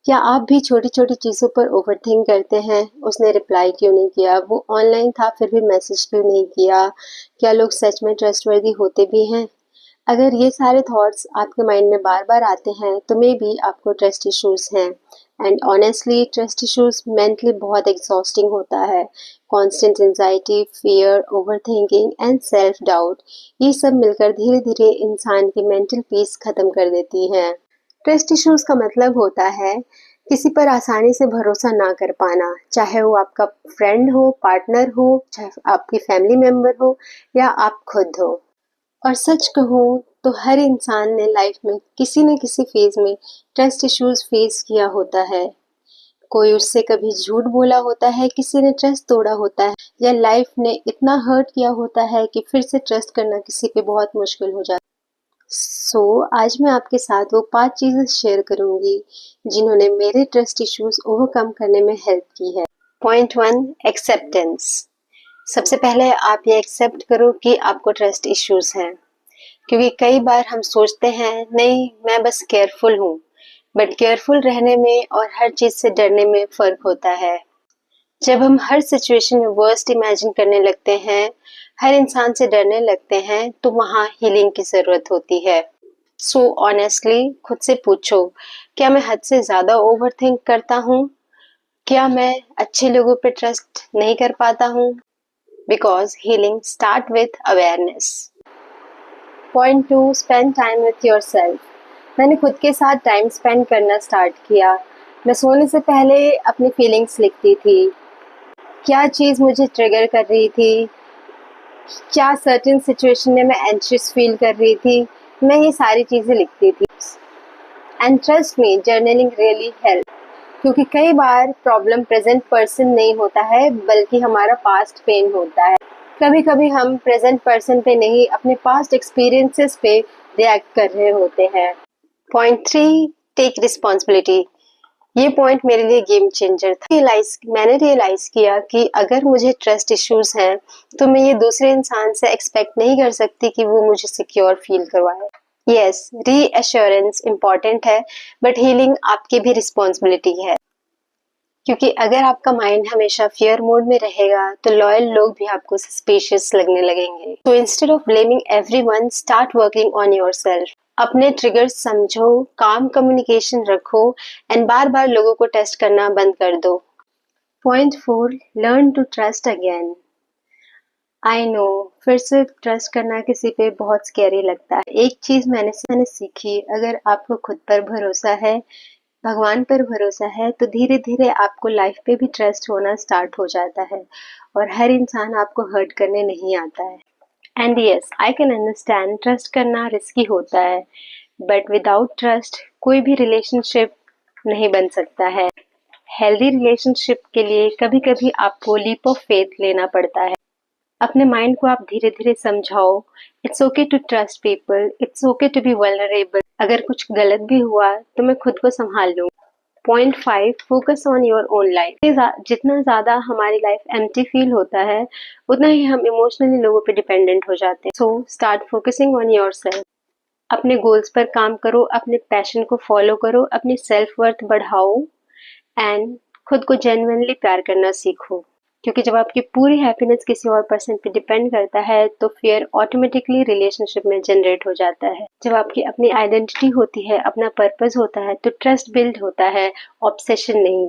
क्या आप भी छोटी-छोटी चीज़ों पर ओवरथिंक करते हैं? उसने रिप्लाई क्यों नहीं किया? वो ऑनलाइन था फिर भी मैसेज क्यों नहीं किया? क्या लोग सच में ट्रस्टवर्दी होते भी हैं? अगर ये सारे थॉट्स आपके माइंड में बार-बार आते हैं, तो मे बी आपको ट्रस्ट इश्यूज़ हैं। And honestly trust issues mentally बहुत एग्ज़ॉस्टिंग होता है। Constant anxiety, fear, overthinking and self doubt, ये सब मिलकर धीरे-धीरे इंसान की मेंटल पीस ख़त्म कर देती हैं। ट्रस्ट इश्यूज का मतलब होता है किसी पर आसानी से भरोसा ना कर पाना, चाहे वो आपका फ्रेंड हो, पार्टनर हो, चाहे आपकी फैमिली मेंबर हो या आप खुद हो। और सच कहूँ तो हर इंसान ने लाइफ में किसी न किसी फेज में ट्रस्ट इश्यूज फेस किया होता है। कोई उससे कभी झूठ बोला होता है, किसी ने ट्रस्ट तोड़ा होता है, या लाइफ ने इतना हर्ट किया होता है कि फिर से ट्रस्ट करना किसी पे बहुत मुश्किल हो जाता है। आज मैं आपके साथ वो 5 चीज़ें शेयर करूँगी जिन्होंने मेरे ट्रस्ट इश्यूज़ ओवरकम करने में हेल्प की है। Point 1, acceptance. सबसे पहले आप ये एक्सेप्ट करो कि आपको ट्रस्ट इश्यूज़ हैं, क्योंकि कई बार हम सोचते हैं नहीं मैं बस केयरफुल हूँ, बट केयरफुल रहने में और हर चीज़ से डरने में फ़र्क होता है। जब हम हर सिचुएशन में वर्स्ट इमेजिन करने लगते हैं, हर इंसान से डरने लगते हैं, तो वहाँ हीलिंग की ज़रूरत होती है। सो ऑनेस्टली खुद से पूछो, क्या मैं हद से ज़्यादा ओवरथिंक करता हूँ? क्या मैं अच्छे लोगों पे ट्रस्ट नहीं कर पाता हूँ? Because healing start with awareness. Point 2, spend time with yourself. मैंने खुद के साथ टाइम स्पेंड करना स्टार्ट किया। मैं सोने से पहले अपनी फीलिंग्स लिखती थी। क्या चीज़ मुझे ट्रिगर कर रही थी? क्या सर्टेन सिचुएशन में मैं एंशियस फील कर रही थी? मैं ये सारी चीज़ें लिखती थी। And trust me, journaling really help, क्योंकि कई बार प्रॉब्लम प्रेजेंट पर्सन नहीं होता है, बल्कि हमारा पास्ट पेन होता है। कभी कभी हम प्रेजेंट पर्सन पे नहीं, अपने पास्ट एक्सपीरियंसेस पे रिएक्ट कर रहे होते हैं। Point 3, take responsibility. ये पॉइंट मेरे लिए गेम चेंजर था। मैंने रियलाइज किया कि अगर मुझे ट्रस्ट इश्यूज हैं, तो मैं ये दूसरे इंसान से एक्सपेक्ट नहीं कर सकती कि वो मुझे सिक्योर फील करवाए। यस, रीअश्योरेंस इम्पॉर्टेंट है, बट हीलिंग आपकी भी रिस्पॉन्सिबिलिटी है, क्योंकि अगर आपका माइंड हमेशा फियर मोड में रहेगा, तो लॉयल लोग भी आपको सस्पिशियस लगने लगेंगे। तो instead of blaming everyone, start working on yourself. अपने ट्रिगर्स समझो, काम कम्युनिकेशन रखो, एंड बार बार लोगों को टेस्ट करना बंद कर दो। Point 4, learn to trust again. I know, फिर से ट्रस्ट करना किसी पे बहुत स्कैरी लगता है। एक चीज मैंने सीखी, अगर आपको खुद पर भरोसा है, भगवान पर भरोसा है, तो धीरे धीरे आपको लाइफ पे भी ट्रस्ट होना स्टार्ट हो जाता है, और हर इंसान आपको हर्ट करने नहीं आता है। And yes, I can understand, trust करना रिस्की होता है, बट विदाउट ट्रस्ट कोई भी रिलेशनशिप नहीं बन सकता है। हेल्दी रिलेशनशिप के लिए कभी कभी आपको लीप ऑफ फेथ लेना पड़ता है। अपने माइंड को आप धीरे धीरे समझाओ, it's okay to trust people, it's okay to be vulnerable. अगर कुछ गलत भी हुआ तो मैं खुद को संभाल लूँ। Point 5, focus on your own life. जितना ज़्यादा हमारी लाइफ एम्प्टी फील होता है, उतना ही हम इमोशनली लोगों पे डिपेंडेंट हो जाते हैं। So start focusing on your self. अपने गोल्स पर काम करो, अपने पैशन को फॉलो करो, अपनी सेल्फ वर्थ बढ़ाओ, एंड खुद को जेन्युइनली प्यार करना सीखो। क्योंकि जब आपकी पूरी हैप्पीनेस किसी और पर्सन पे डिपेंड करता है, तो फियर ऑटोमेटिकली रिलेशनशिप में जनरेट हो जाता है। जब आपकी अपनी आइडेंटिटी होती है, अपना पर्पस होता है, तो ट्रस्ट बिल्ड होता है, ऑब्सेशन नहीं।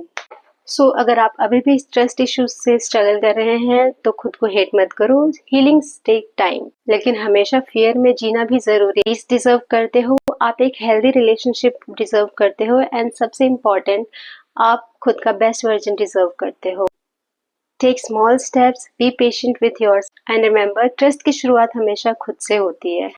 अगर आप अभी भी ट्रस्ट इश्यूज से स्ट्रगल कर रहे हैं, तो खुद को हेट मत करो। हीलिंग्स टेक टाइम, लेकिन हमेशा फियर में जीना भी जरूरी है। पीस डिजर्व करते हो, आप एक हेल्दी रिलेशनशिप डिजर्व करते हो, एंड सबसे इम्पोर्टेंट, आप खुद का बेस्ट वर्जन डिजर्व करते हो। Take small steps, be patient with yours, and remember, trust की शुरुआत हमेशा खुद से होती है।